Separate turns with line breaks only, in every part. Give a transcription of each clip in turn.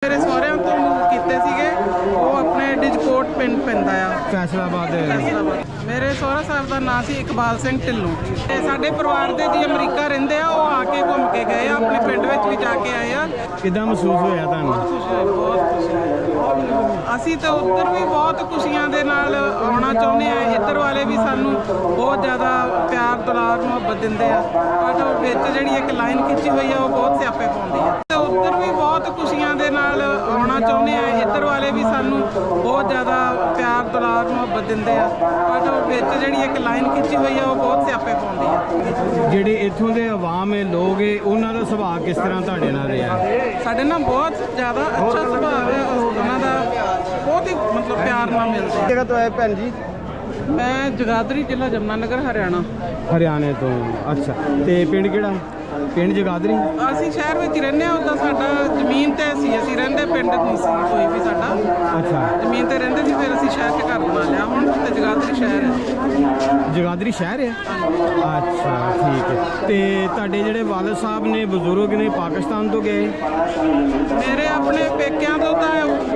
मेरे ਸਹੁਰਿਆਂ ਤੋਂ ਕੀਤੇ ਸੀਗੇ ਉਹ ਆਪਣੇ ਡਿਜਕੋਟ ਪਿੰਡ ਪੈਂਦਾ ਆ
ਫੈਸਲਾਬਾਦ
ਮੇਰੇ ਸਹੁਰਾ ਸਾਹਿਬ ਦਾ ਨਾਂ ਸੀ ਇਕਬਾਲ ਸਿੰਘ ਢਿੱਲੋਂ ਤੇ ਸਾਡੇ ਪਰਿਵਾਰ ਦੇ ਜੀ ਅਮਰੀਕਾ ਰਹਿੰਦੇ ਆ ਉਹ ਆ ਕੇ ਘੁੰਮ ਕੇ ਗਏ ਆ ਆਪਣੇ ਪਿੰਡ ਵਿੱਚ ਵੀ ਜਾ ਕੇ ਆਏ ਆ।
ਕਿੱਦਾਂ ਮਹਿਸੂਸ ਹੋਇਆ ਤੁਹਾਨੂੰ?
ਬਹੁਤ ਖੁਸ਼ੀ ਅਸੀਂ ਤਾਂ ਉੱਧਰ ਵੀ ਬਹੁਤ ਖੁਸ਼ੀਆਂ ਦੇ ਨਾਲ ਆਉਣਾ ਚਾਹੁੰਦੇ ਆ। ਇੱਧਰ ਵਾਲੇ ਵੀ ਸਾਨੂੰ ਬਹੁਤ ਜ਼ਿਆਦਾ ਪਿਆਰ ਦੁਲਾਰ ਮੁਹੱਬਤ ਦਿੰਦੇ ਆ ਬਟ ਵਿੱਚ ਜਿਹੜੀ ਇੱਕ ਲਾਈਨ ਖਿੱਚੀ ਹੋਈ ਆ ਉਹ ਬਹੁਤ ਸਿਆਪੇ ਪਾਉਂਦੀ ਆ। ਤੇ ਉੱਧਰ ਵੀ ਬਹੁਤ ਖੁਸ਼ੀਆਂ ਦੇ ਨਾਲ ਆਉਣਾ ਚਾਹੁੰਦੇ ਆ। ਇੱਧਰ ਵਾਲੇ ਵੀ ਸਾਨੂੰ ਬਹੁਤ ਜ਼ਿਆਦਾ ਪਿਆਰ ਦੁਲਾਰ ਮੁਹੱਬਤ ਦਿੰਦੇ ਆ ਬਟ ਵਿੱਚ ਜਿਹੜੀ ਇੱਕ ਲਾਈਨ ਖਿੱਚੀ ਹੋਈ ਆ ਉਹ ਬਹੁਤ ਸਿਆਪੇ ਪਾਉਂਦੀ ਆ।
ਜਿਹੜੇ ਇੱਥੋਂ ਦੇ ਆਵਾਮ ਹੈ ਲੋਕ ਹੈ ਉਹਨਾਂ ਦਾ ਸੁਭਾਅ ਕਿਸ ਤਰ੍ਹਾਂ ਤੁਹਾਡੇ ਨਾਲ ਰਿਹਾ?
ਸਾਡੇ ਨਾਲ ਬਹੁਤ ਜ਼ਿਆਦਾ ਅੱਛਾ ਸੁਭਾਅ ਹੈ ਉਹਨਾਂ ਦਾ, ਬਹੁਤ ਹੀ ਮਤਲਬ ਪਿਆਰ ਨਾਲ ਮਿਲਦੇ।
ਜਗ੍ਹਾ ਤੋਂ ਆਏ ਭੈਣ ਜੀ?
ਮੈਂ ਜਗਾਦਰੀ ਜ਼ਿਲ੍ਹਾ ਜਮਨਾਨਗਰ ਹਰਿਆਣਾ।
ਹਰਿਆਣੇ ਤੋਂ, ਅੱਛਾ। ਤੇ ਪਿੰਡ ਕਿਹੜਾ? ਪਿੰਡ ਜਗਾਦਰੀ।
ਅਸੀਂ ਸ਼ਹਿਰ ਵਿੱਚ ਹੀ ਰਹਿੰਦੇ ਹਾਂ। ਉੱਦਾਂ ਸਾਡਾ ਜ਼ਮੀਨ ਤੇ ਸੀ, ਅਸੀਂ ਰਹਿੰਦੇ ਪਿੰਡ ਨਹੀਂ ਸੀ ਕੋਈ ਵੀ ਸਾਡਾ।
ਅੱਛਾ,
ਜ਼ਮੀਨ ਤੇ ਰਹਿੰਦੇ ਸੀ, ਫਿਰ ਅਸੀਂ ਸ਼ਹਿਰ 'ਚ ਘਰ ਬਣਾ ਲਿਆ ਹੁਣ ਤੇ ਜਗਾਦਰੀ ਸ਼ਹਿਰ ਹੈ।
ਜਗਾਦਰੀ ਸ਼ਹਿਰ ਹੈ? ਅੱਛਾ, ਠੀਕ ਹੈ। ਤੇ ਤੁਹਾਡੇ ਜਿਹੜੇ ਵਾਲਦ ਸਾਹਿਬ ਨੇ ਬਜ਼ੁਰਗ ਨੇ ਪਾਕਿਸਤਾਨ ਤੋਂ ਗਏ?
ਮੇਰੇ ਆਪਣੇ ਪੇਕਿਆਂ ਤੋਂ ਤਾਂ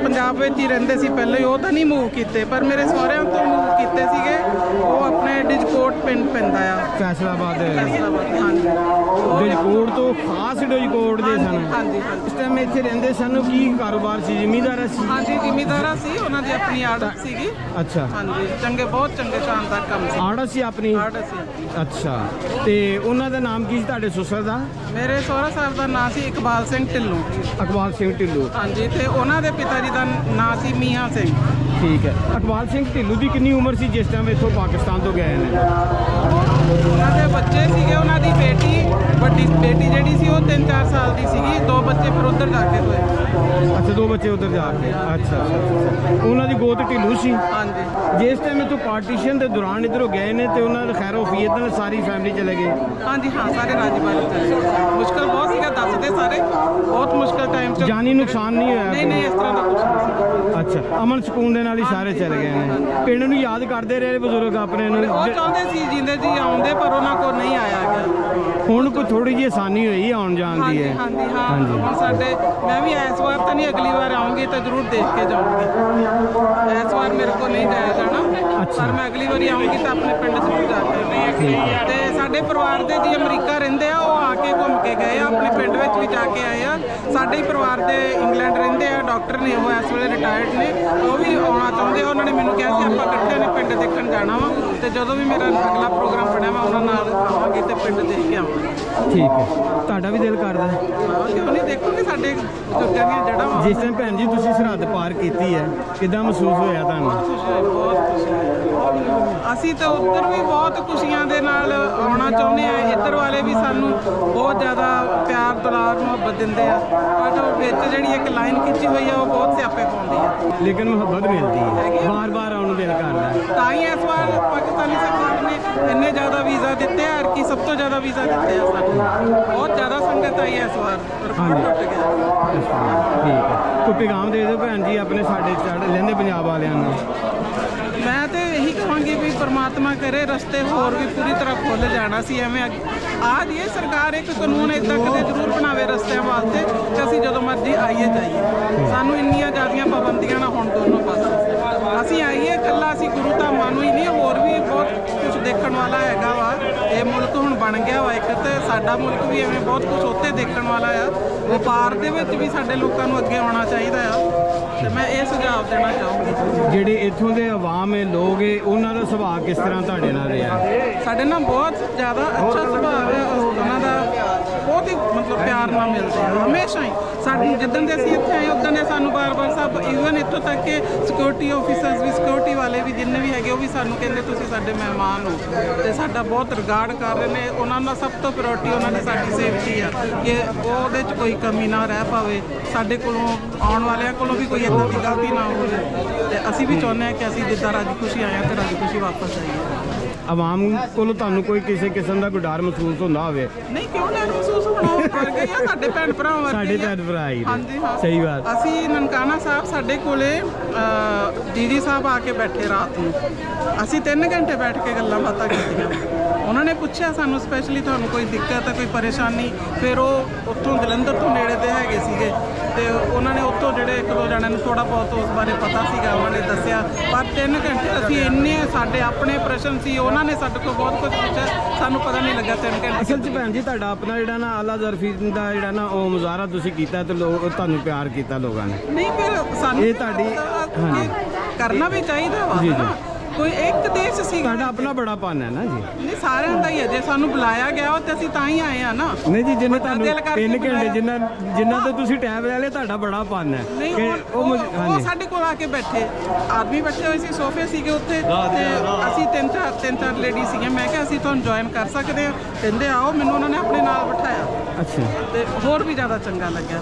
ਪੰਜਾਬ ਵਿੱਚ ਹੀ ਰਹਿੰਦੇ ਸੀ ਪਹਿਲਾਂ ਹੀ, ਉਹ ਤਾਂ ਨਹੀਂ ਮੂਵ ਕੀਤੇ ਪਰ ਮੇਰੇ ਸਹੁਰਿਆਂ ਤੋਂ ਮੂਵ ਕੀਤੇ ਸੀਗੇ। ਉਹ ਆਪਣੇ ਡਿਜਕੋਟ ਪਿੰਡ ਪੈਂਦਾ ਆ
ਫੈਸਲਾਬਾਦ।
ਹਾਂਜੀ,
ਡਿਜਕੋਟ ਤੋਂ ਖਾਸ ਡਿਜਕੋਟ ਦੇ ਸਨ?
ਹਾਂਜੀ।
ਇਸ ਟਾਈਮ ਇੱਥੇ ਰਹਿੰਦੇ ਸਨ, ਕੀ ਕਾਰੋਬਾਰ ਸੀ? ਜ਼ਿਮੀਂਦਾਰ ਸੀ?
ਹਾਂਜੀ, ਜ਼ਿਮੀਂਦਾਰਾ ਸੀ, ਉਹਨਾਂ ਦੀ ਆਪਣੀ ਆੜਤ ਸੀਗੀ।
ਅੱਛਾ,
ਹਾਂਜੀ, ਚੰਗੇ ਬਹੁਤ ਚੰਗੇ ਸ਼ਾਨਦਾਰ ਕੰਮ ਸੀ।
ਆੜਤ ਸੀ ਆਪਣੀ?
ਆੜਤ ਸੀ।
ਅੱਛਾ, ਤੇ ਉਹਨਾਂ ਦਾ ਨਾਮ ਕੀ ਸੀ ਤੁਹਾਡੇ ਸੁਸਰ ਦਾ?
ਮੇਰੇ ਸਹੁਰਾ ਸਾਹਿਬ ਦਾ ਨਾਂ ਸੀ ਇਕਬਾਲ ਸਿੰਘ ਢਿੱਲੋਂ।
ਇਕਬਾਲ ਸਿੰਘ ਢਿੱਲੋਂ।
ਹਾਂਜੀ, ਤੇ ਉਹਨਾਂ ਦੇ ਪਿਤਾ ਜੀ ਦਾ ਨਾਂ ਸੀ ਮੀਆਂ ਸਿੰਘ।
ਠੀਕ ਹੈ। ਇਕਬਾਲ ਸਿੰਘ ਢਿੱਲੋਂ ਦੀ ਕਿੰਨੀ ਉਮਰ ਸੀ ਜਿਸ ਟਾਈਮ ਇੱਥੋਂ ਪਾਕਿਸਤਾਨ ਤੋਂ ਗਏ ਨੇ?
ਉਹਨਾਂ ਦੇ ਬੱਚੇ ਸੀਗੇ, ਉਹਨਾਂ ਦੀ ਬੇਟੀ, ਵੱਡੀ ਬੇਟੀ ਜਿਹੜੀ ਸੀ ਉਹ 3-4 ਸਾਲ ਦੀ ਸੀਗੀ। 2 ਬੱਚੇ ਫਿਰ ਉੱਧਰ ਜਾ ਕੇ ਹੋਏ।
ਅੱਛਾ, 2 ਬੱਚੇ ਉੱਧਰ ਜਾ ਕੇ। ਅੱਛਾ, ਉਹਨਾਂ ਦੀ ਗੋਤ ਢਿੱਲੋਂ ਸੀ?
ਹਾਂਜੀ।
ਜਿਸ ਟਾਈਮ ਇੱਥੋਂ ਪਾਰਟੀਸ਼ਨ ਦੇ ਦੌਰਾਨ ਇੱਧਰੋਂ ਗਏ ਨੇ ਤੇ ਉਹਨਾਂ ਦਾ ਖੈਰ ਵਫੀਅਤ ਨਾਲ ਸਾਰੀ ਫੈਮਿਲੀ ਚਲੇ ਗਏ?
ਹਾਂਜੀ, ਹਾਂ, ਸਾਰੇ ਰਾਜੀ ਬਾਜੀ ਚਲੇ ਗਏ। ਮੁਸ਼ਕਲ ਬਹੁਤ ਸੀਗਾ, ਦੱਸਦੇ ਸਾਰੇ ਬਹੁਤ ਮੁਸ਼ਕਲ ਟਾਈਮ 'ਚ।
ਜਾਨੀ ਨੁਕਸਾਨ ਨਹੀਂ ਹੋਇਆ?
ਨਹੀਂ, ਇਸ ਤਰ੍ਹਾਂ ਦਾ ਕੁਝ ਨਹੀਂ ਸੀ।
ਅੱਛਾ, ਅਮਨ ਸਕੂਨ ਦੇ ਨਾਲ ਹੀ ਸਾਰੇ ਚਲੇ ਗਏ ਨੇ। ਪਿੰਡ ਨੂੰ ਯਾਦ ਕਰਦੇ ਰਹੇ ਬਜ਼ੁਰਗ ਆਪਣੇ ਨੂੰ?
ਉਹ ਚਾਹੁੰਦੇ ਸੀ ਜਿੰਦੇ ਜੀ ਆਉਂਦੇ ਪਰ ਉਹਨਾਂ ਕੋਲ ਨਹੀਂ ਆਇਆ ਗਿਆ।
ਹੁਣ ਕੋਈ ਥੋੜੀ ਜਿਹੀ ਆਸਾਨੀ ਹੋਈ ਆਉਣ ਜਾਣ ਦੀ ਹੈ?
ਹਾਂਜੀ। ਹੁਣ ਸਾਡੇ, ਮੈਂ ਵੀ ਇਸ ਵਾਰ ਤਾਂ ਨਹੀਂ, ਅਗਲੀ ਵਾਰ ਆਉਂਗੀ ਤਾਂ ਜ਼ਰੂਰ ਦੇਖ ਕੇ ਜਾਊਂਗੀ। ਇਸ ਵਾਰ ਮੇਰੇ ਕੋਲ ਨਹੀਂ ਜਾਇਆ ਜਾਣਾ ਪਰ ਮੈਂ ਅਗਲੀ ਵਾਰੀ ਆਉਂਗੀ ਤਾਂ ਆਪਣੇ ਪਿੰਡ ਜ਼ਰੂਰ ਜਾ ਕੇ। ਤੇ ਸਾਡੇ ਪਰਿਵਾਰ ਦੇ ਜੀ ਅਮਰੀਕਾ ਰਹਿੰਦੇ ਆ, ਉਹ ਆ ਕੇ ਘੁੰਮ ਕੇ ਗਏ ਆ, ਆਪਣੇ ਪਿੰਡ ਵਿੱਚ ਵੀ ਜਾ ਕੇ ਆਏ ਆ। ਸਾਡੇ ਹੀ ਪਰਿਵਾਰ ਦੇ ਇੰਗਲੈਂਡ ਰਹਿੰਦੇ ਆ, ਡਾਕਟਰ ਨੇ, ਉਹ ਇਸ ਵੇਲੇ ਰਿਟਾਇਰਡ ਨੇ, ਉਹ ਵੀ ਆਉਣਾ ਚਾਹੁੰਦੇ ਆ। ਉਹਨਾਂ ਨੇ ਮੈਨੂੰ ਕਿਹਾ ਸੀ ਆਪਾਂ ਇਕੱਠੇ ਨੇ ਪਿੰਡ ਦੇਖਣ ਜਾਣਾ ਵਾ ਤੇ ਜਦੋਂ ਵੀ ਮੇਰਾ ਅਗਲਾ ਪ੍ਰੋਗਰਾਮ ਬਣਿਆ ਮੈਂ ਉਹਨਾਂ ਨਾਲ ਆਵਾਂਗੀ ਤੇ ਪਿੰਡ ਦੇਖ ਕੇ ਆਵਾਂਗੀ।
ਠੀਕ ਹੈ। ਤੁਹਾਡਾ ਵੀ ਦਿਲ ਕਰਦਾ?
ਕਿਉਂ ਨਹੀਂ, ਦੇਖੋਗੇ ਸਾਡੇ ਬਜ਼ੁਰਗਾਂ ਦੀਆਂ ਜੜ੍ਹਾਂ ਵਾ।
ਜਿਸ ਟਾਈਮ ਭੈਣ ਜੀ ਤੁਸੀਂ ਸਰਹੱਦ ਪਾਰ ਕੀਤੀ ਹੈ, ਕਿੱਦਾਂ ਮਹਿਸੂਸ ਹੋਇਆ ਤੁਹਾਨੂੰ?
ਬਹੁਤ ਖੁਸ਼ੀ। ਅਸੀਂ ਤਾਂ ਉੱਧਰ ਵੀ ਬਹੁਤ ਖੁਸ਼ੀਆਂ ਦੇ ਨਾਲ ਆਉਣਾ ਚਾਹੁੰਦੇ ਆ। ਇੱਧਰ ਵਾਲੇ ਵੀ ਸਾਨੂੰ ਬਹੁਤ ਜ਼ਿਆਦਾ ਪਿਆਰ ਦੁਲਾਰ ਮੁਹੱਬਤ ਦਿੰਦੇ ਆ ਬਟ ਵਿੱਚ ਜਿਹੜੀ ਇੱਕ ਲਾਈਨ ਖਿੱਚੀ ਹੋਈ ਆ ਉਹ ਬਹੁਤ ਸਿਆਪੇ ਪਾਉਂਦੀ ਆ।
ਲੇਕਿਨ ਮੁਹੱਬਤ ਮਿਲਦੀ ਹੈ, ਬਾਰ-ਬਾਰ ਆਉਣ ਨੂੰ ਦਿਲ ਕਰਦਾ।
ਤਾਂ ਹੀ ਇਸ ਵਾਰ ਪਾਕਿਸਤਾਨੀ ਸਰਕਾਰ ਨੇ ਇੰਨੇ ਜ਼ਿਆਦਾ ਵੀਜ਼ਾ ਦਿੱਤੇ ਆ ਕਿ ਸਭ ਤੋਂ ਜ਼ਿਆਦਾ ਵੀਜ਼ਾ ਦਿੱਤੇ ਆ ਸਾਨੂੰ। ਬਹੁਤ ਜ਼ਿਆਦਾ ਸੰਗਤ ਆਈ ਇਸ ਵਾਰ, ਰਿਕਾਰਡ ਟੁੱਟ ਗਿਆ।
ਠੀਕ ਹੈ। ਕੋਈ ਪੈਗਾਮ ਦੇ ਦਿਓ ਭੈਣ ਜੀ ਆਪਣੇ ਸਾਡੇ ਲਹਿੰਦੇ ਪੰਜਾਬ ਵਾਲਿਆਂ ਨੂੰ।
ਮੈਂ ਤੇ ਇਹੀ ਕਹਾਂਗੀ ਵੀ ਪਰਮਾਤਮਾ ਕਰੇ ਰਸਤੇ ਹੋਰ ਵੀ ਪੂਰੀ ਤਰ੍ਹਾਂ ਖੁੱਲ੍ਹ ਜਾਣਾ ਸੀ। ਐਵੇਂ ਆ ਜੀ ਸਰਕਾਰ ਇੱਕ ਕਾਨੂੰਨ ਇੱਦਾਂ ਕਦੇ ਜ਼ਰੂਰ ਬਣਾਵੇ ਰਸਤਿਆਂ ਵਾਸਤੇ ਕਿ ਅਸੀਂ ਜਦੋਂ ਮਰਜ਼ੀ ਆਈਏ ਜਾਈਏ। ਸਾਨੂੰ ਇੰਨੀਆਂ ਜ਼ਿਆਦੀਆਂ ਪਾਬੰਦੀਆਂ ਨਾ ਹੋਣ ਦੋਨੋਂ ਪਾਸੇ। ਅਸੀਂ ਆਈਏ ਇਕੱਲਾ ਅਸੀਂ ਗੁਰੂ ਧਾਮਾਂ ਨੂੰ ਹੀ ਨਹੀਂ, ਹੋਰ ਵੀ ਬਹੁਤ ਕੁਝ ਦੇਖਣ ਵਾਲਾ ਹੈਗਾ ਵਾ। ਇਹ ਮੁਲਕ ਹੁਣ ਬਣ ਗਿਆ ਵਾ ਇੱਕ, ਤੇ ਸਾਡਾ ਮੁਲਕ ਵੀ ਐਵੇਂ ਬਹੁਤ ਕੁਝ ਉੱਥੇ ਦੇਖਣ ਵਾਲਾ ਆ। ਵਪਾਰ ਦੇ ਵਿੱਚ ਵੀ ਸਾਡੇ ਲੋਕਾਂ ਨੂੰ ਅੱਗੇ ਆਉਣਾ ਚਾਹੀਦਾ ਆ ਤੇ ਮੈਂ ਇਹ ਸੁਝਾਅ ਦੇਣਾ ਚਾਹੂੰਗੀ।
ਜਿਹੜੇ ਇੱਥੋਂ ਦੇ ਆਵਾਮ ਹੈ ਲੋਕ ਹੈ ਉਹਨਾਂ ਦਾ ਸੁਭਾਅ ਕਿਸ ਤਰ੍ਹਾਂ ਤੁਹਾਡੇ ਨਾਲ ਰਿਹਾ? ਸਾਡੇ
ਨਾਲ ਬਹੁਤ ਜ਼ਿਆਦਾ ਅੱਛਾ ਸੁਭਾਅ ਹੈ ਉਹਨਾਂ ਦਾ, ਬਹੁਤ ਹੀ ਮਤਲਬ ਪਿਆਰ ਨਾਲ ਮਿਲਦੇ ਆ ਹਮੇਸ਼ਾ ਹੀ। ਸਾਡੇ ਜਿੱਦਣ ਦੇ ਅਸੀਂ ਇੱਥੇ ਆਏ ਉੱਦਾਂ ਦੇ ਸਾਨੂੰ ਬਾਰ-ਬਾਰ ਸਭ, ਈਵਨ ਇੱਥੋਂ ਤੱਕ ਕਿ ਸਿਕਿਉਰਿਟੀ ਆਫਿਸਰਸ ਵੀ, ਸਿਕਿਉਰਿਟੀ ਵਾਲੇ ਵੀ ਜਿੰਨੇ ਵੀ ਹੈਗੇ ਉਹ ਵੀ ਸਾਨੂੰ ਕਹਿੰਦੇ ਤੁਸੀਂ ਸਾਡੇ ਮਹਿਮਾਨ ਹੋ ਤੇ ਸਾਡਾ ਬਹੁਤ ਰਿਗਾਰਡ ਕਰ ਰਹੇ ਨੇ। ਉਹਨਾਂ ਦਾ ਸਭ ਤੋਂ ਪ੍ਰਾਇੋਰਟੀ ਉਹਨਾਂ ਦੀ ਸਾਡੀ ਸੇਫਟੀ ਆ ਕਿ ਉਹਦੇ 'ਚ ਕੋਈ ਕਮੀ ਨਾ ਰਹਿ ਪਾਵੇ। ਸਾਡੇ ਕੋਲੋਂ ਆਉਣ ਵਾਲਿਆਂ ਕੋਲੋਂ ਵੀ ਕੋਈ ਇੱਦਾਂ ਦੀ ਗਲਤੀ ਨਾ ਹੋਵੇ ਤੇ ਅਸੀਂ ਵੀ ਚਾਹੁੰਦੇ ਹਾਂ ਕਿ ਅਸੀਂ ਜਿੱਦਾਂ ਰਾਜੀ ਖੁਸ਼ੀ ਆਏ ਹਾਂ ਤੇ ਰਾਜੀ ਖੁਸ਼ੀ ਵਾਪਸ ਆਈਏ।
ਆਵਾਮ ਕੋਲੋਂ ਤੁਹਾਨੂੰ ਕੋਈ ਕਿਸੇ ਕਿਸਮ ਦਾ ਕੋਈ ਡਰ ਮਹਿਸੂਸ ਹੁੰਦਾ ਹੋਵੇ?
ਨਹੀਂ, ਕਿਉਂ ਡਰ ਮਹਿਸੂਸ ਹੋਣਾ? ਵਰਗੇ ਹੀ ਆ ਸਾਡੇ ਭੈਣ ਭਰਾ ਵਰਗੇ
ਸਾਡੇ
ਹੀ ਆ।
ਭੈਣ ਭਰਾ ਹੀ ਨੇ।
ਹਾਂਜੀ ਹਾਂ,
ਸਹੀ ਬਾਤ।
ਅਸੀਂ ਨਨਕਾਣਾ ਸਾਹਿਬ ਸਾਡੇ ਕੋਲੇ ਦੀਦੀ ਸਾਹਿਬ ਆ ਕੇ ਬੈਠੇ ਰਾਤ ਨੂੰ, ਅਸੀਂ 3 ਘੰਟੇ ਬੈਠ ਕੇ ਗੱਲਾਂ ਬਾਤਾਂ ਕੀਤੀਆਂ। ਉਹਨਾਂ ਨੇ ਪੁੱਛਿਆ ਸਾਨੂੰ ਸਪੈਸ਼ਲੀ ਤੁਹਾਨੂੰ ਕੋਈ ਦਿੱਕਤ ਹੈ, ਕੋਈ ਪਰੇਸ਼ਾਨੀ? ਫਿਰ ਉਹ ਉੱਥੋਂ ਜਲੰਧਰ ਤੋਂ ਨੇੜੇ ਦੇ ਹੈਗੇ ਸੀਗੇ ਤੇ ਉਹਨਾਂ ਨੇ ਉੱਥੋਂ ਜਿਹੜੇ 1-2 ਜਣਿਆਂ ਨੂੰ ਥੋੜਾ ਬਹੁਤ ਉਸ ਬਾਰੇ ਪਤਾ ਸੀਗਾ, ਉਹਨਾਂ ਨੇ ਦੱਸਿਆ। ਪਰ 3 ਘੰਟੇ ਅਸੀਂ ਇੰਨੇ ਸਾਡੇ ਆਪਣੇ ਪ੍ਰਸ਼ਨ ਸੀ, ਉਹਨਾਂ ਨੇ ਸਾਡੇ ਕੋਲ ਬਹੁਤ ਕੁਝ ਪੁੱਛਿਆ, ਸਾਨੂੰ ਪਤਾ ਨਹੀਂ ਲੱਗਾ 3 ਘੰਟੇ।
ਅਸਲ 'ਚ ਭੈਣ ਜੀ ਤੁਹਾਡਾ ਆਪਣਾ ਜਿਹੜਾ ਨਾ ਆਲਾ ਜ਼ਰਫੀ ਦਾ ਜਿਹੜਾ ਨਾ ਉਹ ਮੁਜ਼ਾਹਰਾ ਤੁਸੀਂ ਕੀਤਾ ਤੇ ਲੋਕ ਤੁਹਾਨੂੰ ਪਿਆਰ ਕੀਤਾ ਲੋਕਾਂ ਨੇ।
ਨਹੀਂ, ਫਿਰ ਸਾਨੂੰ
ਇਹ ਤੁਹਾਡੀ- ਹਾਂਜੀ।
ਕਰਨਾ ਵੀ ਚਾਹੀਦਾ ਵਾ
ਜੀ, ਜੀ।
ਨਾ। ਕੋਈ ਇੱਕ ਦੇਸ਼ ਸੀ,
ਤੁਹਾਡਾ ਆਪਣਾ ਬੜਾ ਪਨ ਹੈ ਨਾ ਜੀ।
ਨਹੀਂ ਸਾਰਿਆਂ ਦਾ ਹੀ ਹੈ। ਜੇ ਸਾਨੂੰ ਬੁਲਾਇਆ ਗਿਆ ਉਹ ਤੇ ਅਸੀਂ ਤਾਂ ਹੀ ਆਏ ਆ ਨਾ।
ਨਹੀਂ ਜੀ, ਜਿੰਨੇ
ਵੱਡਾ
ਤੁਹਾਨੂੰ
ਦਿਲ ਕਰਕੇ
3 ਘੰਟੇ
ਬੁਲਾਇਆ।
ਜਿੰਨਾ ਤੇ ਤੁਸੀਂ ਟਾਈਮ ਲੈ ਲਿਆ ਤੁਹਾਡਾ ਬੜਾ ਪਨ ਹੈ
ਨਹੀਂ,
ਕਿ
ਉਹ
ਹਾਂਜੀ
ਸਾਡੇ ਕੋਲ ਆ ਕੇ ਬੈਠੇ, ਆਦਮੀ ਬੈਠੇ ਹੋਏ ਸੀ, ਸੋਫੇ ਸੀਗੇ ਉੱਥੇ ਤੇ ਅਸੀਂ ਤਿੰਨ ਚਾਰ ਲੇਡੀ ਸੀਗੇ। ਮੈਂ ਕਿਹਾ ਅਸੀਂ ਤੁਹਾਨੂੰ ਜੁਆਇਨ ਕਰ ਸਕਦੇ ਹਾਂ, ਕਹਿੰਦੇ ਆਓ। ਮੈਨੂੰ ਉਹਨਾਂ ਨੇ ਆਪਣੇ ਨਾਲ ਬਿਠਾਇਆ
ਅੱਛਾ
ਤੇ ਹੋਰ ਵੀ ਜ਼ਿਆਦਾ ਚੰਗਾ ਲੱਗਿਆ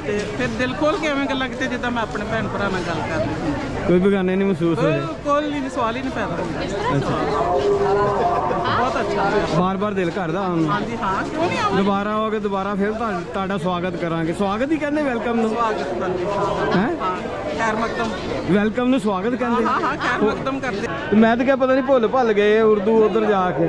ਤੇ ਫਿਰ ਦਿਲ ਖੋਲ ਕੇ ਐਵੇਂ ਗੱਲਾਂ ਕੀਤੀਆਂ ਜਿੱਦਾਂ ਮੈਂ ਆਪਣੇ ਭੈਣ ਭਰਾ ਨਾਲ ਗੱਲ ਕਰ ਰਹੀ ਹਾਂ।
ਕੋਈ ਬੇਗਾਨੇ ਨਹੀਂ ਮਹਿਸੂਸ ਹੋਏ?
ਕੋਈ ਨਹੀਂ, ਸਵਾਲ ਹੀ ਨਹੀਂ ਪੈਦਾ ਹੁੰਦਾ। ਬਹੁਤ ਅੱਛਾ ਹੋਇਆ।
ਬਾਰ-ਬਾਰ ਦਿਲ ਕਰਦਾ ਹੁਣ
ਹਾਂਜੀ ਹਾਂ, ਕਿਉਂ ਨਹੀਂ ਆਵਾਂਗੇ।
ਦੁਬਾਰਾ ਆਓਗੇ, ਦੁਬਾਰਾ ਫਿਰ ਤੁਹਾਡਾ ਸਵਾਗਤ ਕਰਾਂਗੇ। ਸਵਾਗਤ ਹੀ ਕਹਿੰਦੇ ਵੈਲਕਮ ਨੂੰ
ਸਵਾਗਤ ਕਰਦੇ
ਹੈ?
ਹਾਂ, ਖੈਰ ਮਕਦਮ।
ਵੈਲਕਮ ਨੂੰ ਸਵਾਗਤ ਕਹਿੰਦੇ।
ਹਾਂ ਹਾਂ, ਖੈਰ ਮਕਦਮ ਕਰਦੇ।
ਤੇ ਮੈਂ ਤਾਂ ਕਿਹਾ ਪਤਾ ਨਹੀਂ ਭੁੱਲ ਗਏ ਉਰਦੂ ਉਧਰ ਜਾ ਕੇ।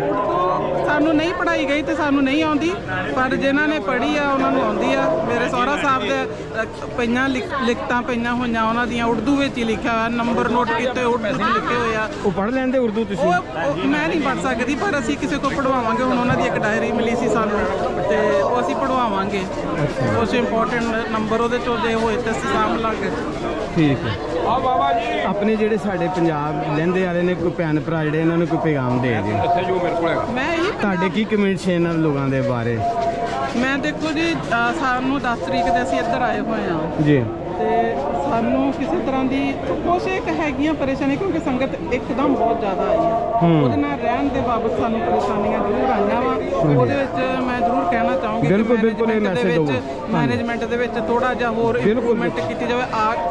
ਸਾਨੂੰ ਨਹੀਂ ਪੜਾਈ ਗਈ ਤੇ ਸਾਨੂੰ ਨਹੀਂ ਆਉਂਦੀ, ਪਰ ਜਿਨ੍ਹਾਂ ਨੇ ਪੜ੍ਹੀ ਆ ਉਹਨਾਂ ਨੂੰ ਆਉਂਦੀ ਆ। ਮੇਰੇ ਸਹੁਰਾ ਸਾਹਿਬ ਦੇ ਪਈਆਂ ਲਿਖਤਾਂ ਪਈਆਂ ਹੋਈਆਂ, ਉਹਨਾਂ ਦੀਆਂ ਉਰਦੂ ਵਿੱਚ ਹੀ ਲਿਖਿਆ ਹੋਇਆ, ਨੰਬਰ ਨੋਟ ਕੀਤੇ ਉਰਦੂ 'ਚ ਲਿਖੇ ਹੋਏ ਆ।
ਉਹ ਪੜ੍ਹ ਲੈਂਦੇ ਉਰਦੂ ਤੁਸੀਂ?
ਉਹ ਮੈਂ ਨਹੀਂ ਪੜ੍ਹ ਸਕਦੀ, ਪਰ ਅਸੀਂ ਕਿਸੇ ਕੋਲ ਪੜਵਾਵਾਂਗੇ। ਹੁਣ ਉਹਨਾਂ ਦੀ ਇੱਕ ਡਾਇਰੀ ਮਿਲੀ ਸੀ ਸਾਨੂੰ ਤੇ ਉਹ ਅਸੀਂ ਪੜਵਾਵਾਂਗੇ। ਕੁਛ ਇੰਪੋਰਟੈਂਟ ਨੰਬਰ ਉਹਦੇ 'ਚੋਂ ਜੇ ਹੋਏ ਤੇ ਅਸੀਂ ਸਾਂਭ ਲਾਂਗੇ।
ਠੀਕ ਹੈ। ਆਪਣੇ ਜਿਹੜੇ ਸਾਡੇ ਪੰਜਾਬ ਲਹਿੰਦੇ ਵਾਲੇ ਨੇ ਕੋਈ ਭੈਣ ਭਰਾ ਜਿਹੜੇ ਇਹਨਾਂ ਨੂੰ ਕੋਈ ਪੈਗਾਮ ਦੇ ਦਿਓ।
ਮੈਂ ਇਹ
ਤੁਹਾਡੇ ਕੀ ਕਮੈਂਟਸ ਹੈ ਇਹਨਾਂ ਲੋਕਾਂ ਦੇ ਬਾਰੇ?
ਮੈਂ ਦੇਖੋ ਜੀ, ਸਾਨੂੰ 10 ਤਰੀਕ ਦੇ ਅਸੀਂ ਇੱਧਰ ਆਏ ਹੋਏ ਹਾਂ
ਜੀ।
ਤੇ ਸਾਨੂੰ ਕਿਸੇ ਤਰ੍ਹਾਂ ਦੀ ਕੁਛ ਇੱਕ ਹੈਗੀਆਂ ਪਰੇਸ਼ਾਨੀ, ਕਿਉਂਕਿ ਸੰਗਤ ਇੱਕਦਮ ਬਹੁਤ ਜ਼ਿਆਦਾ ਆਈ ਹੈ। ਉਹਦੇ ਨਾਲ ਰਹਿਣ ਦੇ ਬਾਬਤ ਸਾਨੂੰ ਪਰੇਸ਼ਾਨੀਆਂ ਜ਼ਰੂਰ ਆਈਆਂ ਵਾ। ਉਹਦੇ ਵਿੱਚ ਮੈਂ ਜ਼ਰੂਰ ਕਹਿਣਾ ਚਾਹੂੰਗੀ
ਬਿਲਕੁਲ ਇਹ ਮੈਸੇਜ ਦਿਓ।
ਮੈਨੇਜਮੈਂਟ ਦੇ ਵਿੱਚ ਥੋੜਾ ਜਿਹਾ ਹੋਰ ਇੰਪਰੂਵਮੈਂਟ ਕੀਤੀ ਜਾਵੇ।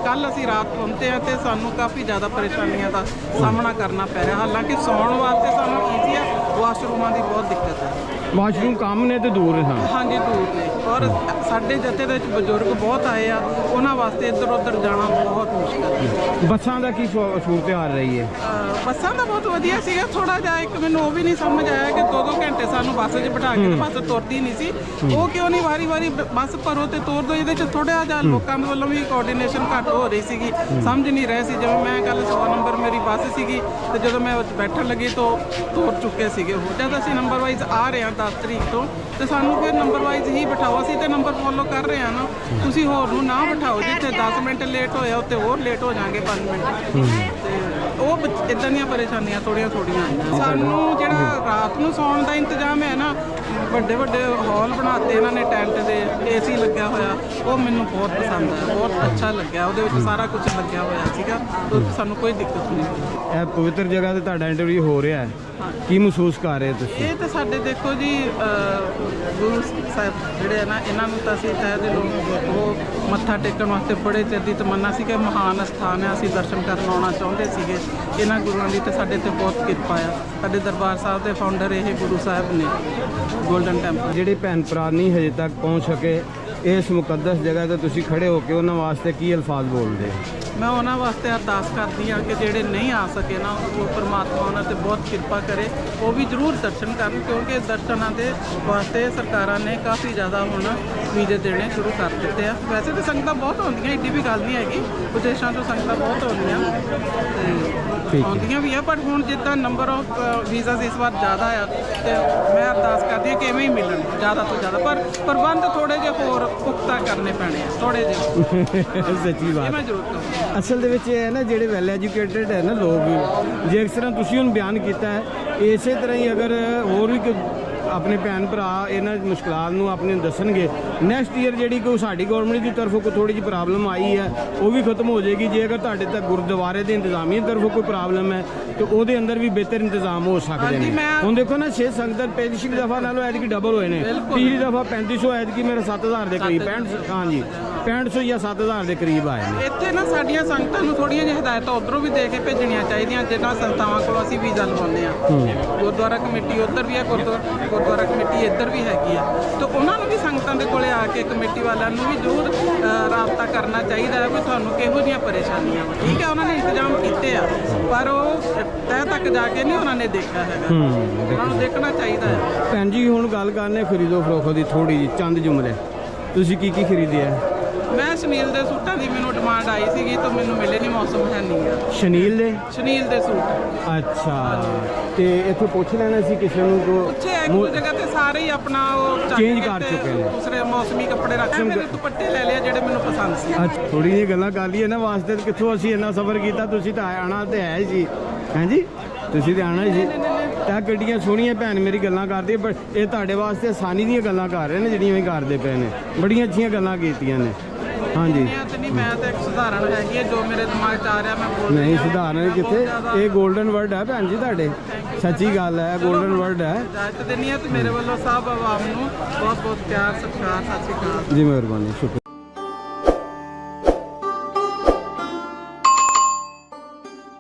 ਕੱਲ ਅਸੀਂ ਰਾਤ ਪਹੁੰਚੇ ਆ ਤੇ ਸਾਨੂੰ ਕਾਫੀ ਜ਼ਿਆਦਾ ਪਰੇਸ਼ਾਨੀਆਂ ਦਾ ਸਾਹਮਣਾ ਕਰਨਾ ਪੈ ਰਿਹਾ। ਹਾਲਾਂਕਿ ਸੌਣ ਵਾਸਤੇ ਸਾਨੂੰ ਈਜ਼ੀ ਆ, ਵਾਸ਼ਰੂਮਾਂ ਦੀ ਬਹੁਤ ਦਿੱਕਤ ਹੈ।
ਵਾਸ਼ਰੂਮ ਕੰਮ ਨੇ ਤੇ ਦੂਰ ਹਾਂ।
ਹਾਂਜੀ, ਦੂਰ ਨੇ। ਔਰ ਸਾਡੇ ਜਥੇ ਦੇ ਵਿੱਚ ਬਜ਼ੁਰਗ ਬਹੁਤ ਆਏ ਆ, ਉਹਨਾਂ ਵਾਸਤੇ ਇੱਧਰ ਉੱਧਰ ਜਾਣਾ ਬਹੁਤ ਮੁਸ਼ਕਲ ਹੈ।
ਬੱਸਾਂ ਦਾ ਕੀ ਸਹੂਲਤ ਆ ਰਹੀ ਹੈ?
ਬੱਸਾਂ ਦਾ ਬਹੁਤ ਵਧੀਆ ਸੀਗਾ। ਥੋੜਾ ਜਿਹਾ ਇੱਕ ਮੈਨੂੰ ਉਹ ਵੀ ਨਹੀਂ ਸਮਝ ਆਇਆ ਕਿ 2-2 ਘੰਟੇ ਸਾਨੂੰ ਬੱਸ 'ਚ ਬਿਠਾ ਕੇ ਤੇ ਬੱਸ ਤੁਰਦੀ ਨਹੀਂ ਸੀ। ਉਹ ਕਿਉਂ ਨਹੀਂ ਵਾਰੀ-ਵਾਰੀ ਬੱਸ ਭਰੋ ਤੇ ਤੋਰ ਦੋ? ਇਹਦੇ 'ਚ ਥੋੜਾ ਜਿਹਾ ਲੋਕਾਂ ਦੇ ਵੱਲੋਂ ਵੀ ਕੋਆਰਡੀਨੇਸ਼ਨ ਘੱਟ ਹੋ ਰਹੀ ਸੀਗੀ, ਸਮਝ ਨਹੀਂ ਰਹੇ ਸੀ। ਜਿਵੇਂ ਮੈਂ ਕੱਲ 100 ਨੰਬਰ ਮੇਰੀ ਬੱਸ ਸੀਗੀ ਤੇ ਜਦੋਂ ਮੈਂ ਬੈਠਣ ਲੱਗੀ ਤਾਂ ਤੋਰ ਚੁੱਕੇ ਸੀਗੇ ਉਹ। ਜਦ ਅਸੀਂ ਨੰਬਰ ਵਾਈਜ਼ ਆ ਰਹੇ ਹਾਂ 10 ਤਰੀਕ ਤੋਂ ਤੇ ਸਾਨੂੰ ਫਿਰ ਨੰਬਰ ਵਾਈਜ਼ ਹੀ ਬਿਠਾਓ। ਅਸੀਂ ਤੇ ਨੰਬਰ ਫੋਲੋ ਕਰ ਰਹੇ ਹਾਂ ਨਾ, ਤੁਸੀਂ ਹੋਰ ਨੂੰ ਨਾ ਬਿਠਾਓ। ਜਿੱਥੇ 10 ਮਿੰਟ ਲੇਟ ਹੋਇਆ ਉੱਥੇ ਹੋਰ ਲੇਟ ਹੋ ਜਾਣਗੇ 5 ਮਿੰਟ। ਤੇ ਉਹ ਇਦਾਂ ਦੀਆਂ ਪਰੇਸ਼ਾਨੀਆਂ ਥੋੜੀਆਂ ਆਈਆਂ ਸਾਨੂੰ। ਜਿਹੜਾ ਰਾਤ ਨੂੰ ਸੌਣ ਦਾ ਇੰਤਜ਼ਾਮ ਹੈ ਨਾ, ਵੱਡੇ ਹਾਲ ਬਣਾਤੇ ਇਹਨਾਂ ਨੇ, ਟੈਂਟ ਦੇ AC ਲੱਗਿਆ ਹੋਇਆ, ਉਹ ਮੈਨੂੰ ਬਹੁਤ ਪਸੰਦ ਆਇਆ, ਬਹੁਤ ਅੱਛਾ ਲੱਗਿਆ। ਉਹਦੇ ਵਿੱਚ ਸਾਰਾ ਕੁਝ ਲੱਗਿਆ ਹੋਇਆ ਸੀਗਾ, ਸਾਨੂੰ ਕੋਈ ਦਿੱਕਤ ਨਹੀਂ ਹੋਈ।
ਇਹ ਪਵਿੱਤਰ ਜਗ੍ਹਾ ਤੇ ਤੁਹਾਡਾ ਇੰਟਰਵਿਊ ਹੋ ਰਿਹਾ ਹੈ, ਕੀ ਮਹਿਸੂਸ ਕਰ ਰਹੇ ਤੁਸੀਂ?
ਇਹ ਤਾਂ ਸਾਡੇ ਦੇਖੋ ਜੀ ਗੁਰੂ ਸਾਹਿਬ ਜਿਹੜੇ ਆ ਨਾ, ਇਹਨਾਂ ਨੂੰ ਤਾਂ ਅਸੀਂ ਤਹਿ ਦਿਲੋਂ ਉਹ ਮੱਥਾ ਟੇਕਣ ਵਾਸਤੇ ਬੜੇ ਚਿਰ ਦੀ ਤਮੰਨਾ ਸੀ ਕਿ ਮਹਾਨ ਅਸਥਾਨ ਹੈ, ਅਸੀਂ ਦਰਸ਼ਨ ਕਰਨ ਆਉਣਾ ਚਾਹੁੰਦੇ ਸੀਗੇ। ਇਹਨਾਂ ਗੁਰੂਆਂ ਦੀ ਤੇ ਸਾਡੇ ਤੇ ਬਹੁਤ ਕਿਰਪਾ ਆ। ਸਾਡੇ ਦਰਬਾਰ ਸਾਹਿਬ ਦੇ ਫਾਊਂਡਰ ਇਹ ਗੁਰੂ ਸਾਹਿਬ ਨੇ, ਗੋਲਡਨ ਟੈਂਪਲ।
ਜਿਹੜੇ ਭੈਣ ਭਰਾ ਨਹੀਂ ਹਜੇ ਤੱਕ ਪਹੁੰਚ ਸਕੇ ਇਸ ਮੁਕੱਦਸ ਜਗ੍ਹਾ ਤੇ ਤੁਸੀਂ ਖੜੇ ਹੋ ਕੇ ਉਹਨਾਂ ਵਾਸਤੇ ਕੀ ਅਲਫਾਜ਼ ਬੋਲਦੇ?
ਮੈਂ ਉਹਨਾਂ ਵਾਸਤੇ ਅਰਦਾਸ ਕਰਦੀ ਹਾਂ ਕਿ ਜਿਹੜੇ ਨਹੀਂ ਆ ਸਕੇ ਨਾ, ਉਹ ਪਰਮਾਤਮਾ ਉਹਨਾਂ ਤੇ ਬਹੁਤ ਕਿਰਪਾ ਕਰੇ, ਉਹ ਵੀ ਜ਼ਰੂਰ ਦਰਸ਼ਨ ਕਰਨ। ਕਿਉਂਕਿ ਦਰਸ਼ਨਾਂ ਦੇ ਵਾਸਤੇ ਸਰਕਾਰਾਂ ਨੇ ਕਾਫੀ ਜ਼ਿਆਦਾ ਹੁਣ ਵੀਜ਼ੇ ਦੇਣੇ ਸ਼ੁਰੂ ਕਰ ਦਿੱਤੇ ਆ। ਵੈਸੇ ਤਾਂ ਸੰਗਤਾਂ ਬਹੁਤ ਆਉਂਦੀਆਂ, ਏਡੀ ਵੀ ਗੱਲ ਨਹੀਂ ਹੈਗੀ, ਵਿਦੇਸ਼ਾਂ ਤੋਂ ਸੰਗਤਾਂ ਬਹੁਤ ਆਉਂਦੀਆਂ ਤੇ ਆਉਂਦੀਆਂ ਵੀ ਆ। ਪਰ ਹੁਣ ਜਿੱਦਾਂ ਨੰਬਰ ਆਫ ਵੀਜ਼ਾਸ ਇਸ ਵਾਰ ਜ਼ਿਆਦਾ ਆ ਤੇ ਮੈਂ ਅਰਦਾਸ ਕਰਦੀ ਹਾਂ ਕਿ ਐਵੇਂ ਹੀ ਮਿਲਣ ਜ਼ਿਆਦਾ ਤੋਂ ਜ਼ਿਆਦਾ। ਪਰ ਪ੍ਰਬੰਧ ਥੋੜੇ ਜਿਹੇ ਹੋਰ ਪੁਖਤਾ ਕਰਨੇ ਪੈਣੇ ਆ, ਥੋੜੇ ਜਿਹੇ।
ਸੱਚੀ ਬਾਤ।
ਮੈਂ ਜ਼ਰੂਰ ਕਹੂੰਗਾ।
ਅਸਲ ਦੇ ਵਿੱਚ ਇਹ ਹੈ ਨਾ, ਜਿਹੜੇ ਵੈਲ ਐਜੂਕੇਟਡ ਹੈ ਨਾ ਲੋਕ, ਜੇ ਇਸ ਤਰ੍ਹਾਂ ਤੁਸੀਂ ਹੁਣ ਬਿਆਨ ਕੀਤਾ ਹੈ, ਇਸੇ ਤਰ੍ਹਾਂ ਹੀ ਅਗਰ ਹੋਰ ਵੀ ਆਪਣੇ ਭੈਣ ਭਰਾ ਇਹਨਾਂ ਮੁਸ਼ਕਲਾਂ ਨੂੰ ਆਪਣੇ ਦੱਸਣਗੇ। ਨੈਕਸਟ ਈਅਰ ਜਿਹੜੀ ਕੋਈ ਸਾਡੀ ਗਵਰਨਮੈਂਟ ਦੀ ਤਰਫੋਂ ਕੋਈ ਥੋੜੀ ਜਿਹੀ ਪ੍ਰੋਬਲਮ ਆਈ ਹੈ ਉਹ ਵੀ ਖਤਮ ਹੋ ਜਾਏਗੀ। ਜੇ ਅਗਰ ਤੁਹਾਡੇ ਤੱਕ ਗੁਰਦੁਆਰੇ ਦੇ ਇੰਤਜ਼ਾਮੀਆ ਤਰਫੋਂ ਕੋਈ ਪ੍ਰੋਬਲਮ ਹੈ ਤੇ ਉਹਦੇ ਅੰਦਰ ਵੀ ਬਿਹਤਰ ਇੰਤਜ਼ਾਮ ਹੋ ਸਕਦੇ ਨੇ। ਹੁਣ ਦੇਖੋ ਨਾ 6 ਸੰਗਤ ਪਿਛਲੀ ਦਫਾ ਨਾਲੋਂ ਐਤਕੀ ਡਬਲ ਹੋਏ ਨੇ। ਪਿਛਲੀ ਦਫਾ 3500 ਐਤਕੀ ਮੇਰੇ 7000 ਦੇ ਕਰੀਬ 65 ਹਾਂਜੀ 6500 ਜਾਂ 7000 ਦੇ ਕਰੀਬ ਆਏ ਨੇ।
ਇੱਥੇ ਨਾ ਸਾਡੀਆਂ ਸੰਗਤਾਂ ਨੂੰ ਥੋੜੀਆਂ ਜਿਹੀਆਂ ਹਦਾਇਤਾਂ ਉਧਰੋਂ ਵੀ ਦੇ ਕੇ ਭੇਜਣੀਆਂ ਚਾਹੀਦੀਆਂ, ਜਿਨ੍ਹਾਂ ਸੰਸਥਾਵਾਂ ਕੋਲੋਂ ਅਸੀਂ ਵੀਜ਼ਾ ਲਵਾਉਂਦੇ ਆ। ਗੁਰਦੁਆਰਾ ਕਮੇਟੀ ਉੱਧਰ ਵੀ ਹੈ, ਗੁਰਦੁਆਰਾ ਕਮੇਟੀ ਇੱਧਰ ਵੀ ਹੈਗੀ ਆ, ਤੇ ਉਹਨਾਂ ਨੂੰ ਵੀ ਸੰਗਤਾਂ ਦੇ ਕੋਲੇ ਆ ਕੇ ਕਮੇਟੀ ਵਾਲਿਆਂ ਨੂੰ ਵੀ ਜ਼ਰੂਰ ਰਾਬਤਾ ਕਰਨਾ ਚਾਹੀਦਾ ਹੈ ਵੀ ਤੁਹਾਨੂੰ ਕਿਹੋ ਜਿਹੀਆਂ ਪਰੇਸ਼ਾਨੀਆਂ ਵਾ। ਠੀਕ ਹੈ, ਉਹਨਾਂ ਨੇ ਇੰਤਜ਼ਾਮ ਕੀਤੇ ਆ, ਪਰ ਉਹ ਤਹਿ ਤੱਕ ਜਾ ਕੇ ਨਹੀਂ ਉਹਨਾਂ ਨੇ ਦੇਖਿਆ ਹੈਗਾ। ਉਹਨਾਂ ਨੂੰ ਦੇਖਣਾ ਚਾਹੀਦਾ ਹੈ।
ਭੈਣ ਜੀ ਹੁਣ ਗੱਲ ਕਰਨੇ ਖਰੀਦੋ ਫਰੋਖਤ ਦੀ ਥੋੜੀ ਜਿਹੀ ਚੰਦ ਜੁਮਲੇ, ਤੁਸੀਂ ਕੀ ਖਰੀਦਿਆ?
ਮੈਂ ਸ਼ਨੀਲ ਦੇ ਸੂਟਾਂ ਦੀ ਮੈਨੂੰ ਡਿਮਾਂਡ ਆਈ ਸੀਗੀ ਤਾਂ ਮੈਨੂੰ ਮਿਲੇ ਨਹੀਂ, ਮੌਸਮ ਹੈ ਨਹੀਂ ਆ।
ਸ਼ਨੀਲ ਦੇ
ਸੂਟ।
ਅੱਛਾ, ਤੇ ਇੱਥੇ ਪੁੱਛ ਲੈਣਾ ਸੀ ਕਿਸੇ ਨੂੰ
ਪੁੱਛੇ ਇੱਕ ਜਗ੍ਹਾ ਤੇ ਸਾਰੇ ਹੀ ਆਪਣਾ ਉਹ
ਚੇਂਜ ਕਰ ਚੁੱਕੇ ਨੇ,
ਦੂਸਰੇ ਮੌਸਮੀ ਕੱਪੜੇ ਰੱਖ ਮੇਰੇ ਦੁਪੱਟੇ ਲੈ ਲਿਆ ਜਿਹੜੇ ਮੈਨੂੰ ਪਸੰਦ ਸੀ।
ਅੱਛਾ, ਥੋੜੀ ਜਿਹੀ ਗੱਲਾਂ ਕਰ ਲਈਏ ਨਾ ਵਾਸਤੇ, ਕਿੱਥੋਂ ਅਸੀਂ ਇੰਨਾ ਸਫ਼ਰ ਕੀਤਾ, ਤੁਸੀਂ ਤਾਂ ਆਣਾ ਤੇ ਹੈ ਜੀ। ਹਾਂਜੀ, ਤੁਸੀਂ ਤੇ ਆਣਾ ਸੀ। ਤਾਂ ਗੱਡੀਆਂ ਸੋਹਣੀਆਂ ਭੈਣ ਮੇਰੀ ਗੱਲਾਂ ਕਰਦੀ ਹੈ, ਪਰ ਇਹ ਤੁਹਾਡੇ ਵਾਸਤੇ ਆਸਾਨੀ ਦੀਆਂ ਗੱਲਾਂ ਕਰ ਰਹੇ ਨੇ ਜਿਹੜੀਆਂ ਵੀ ਕਰਦੇ ਪਏ ਨੇ। ਬੜੀਆਂ ਅੱਛੀਆਂ ਗੱਲਾਂ ਕੀਤੀਆਂ ਨੇ। ਹਾਂਜੀ,
ਨਹੀਂ ਮੈਂ ਤਾਂ ਇੱਕ ਸਧਾਰਨ ਹੈਗੀ ਹੈ ਜੋ ਮੇਰੇ ਦਿਮਾਗ 'ਚ ਆ ਰਿਹਾ ਮੈਂ ਬੋਲ
ਨਹੀਂ ਸਧਾਰਨ ਕਿੱਥੇ, ਇਹ 골ਡਨ ਵਰਡ ਹੈ ਭੈਣ ਜੀ ਤੁਹਾਡੇ, ਸੱਚੀ ਗੱਲ ਹੈ, 골ਡਨ ਵਰਡ ਹੈ।
ਇਜਾਜ਼ਤ ਦੇਣੀ ਹੈ ਤੇ ਮੇਰੇ ਵੱਲੋਂ ਸਭ ਆਵਾਮ ਨੂੰ ਬਹੁਤ ਬਹੁਤ ਪਿਆਰ ਸਤਿਕਾਰ, ਸਤਿ ਸ਼੍ਰੀ ਅਕਾਲ
ਜੀ। ਮਿਹਰਬਾਨੀ, ਸ਼ੁਕਰੀਆ।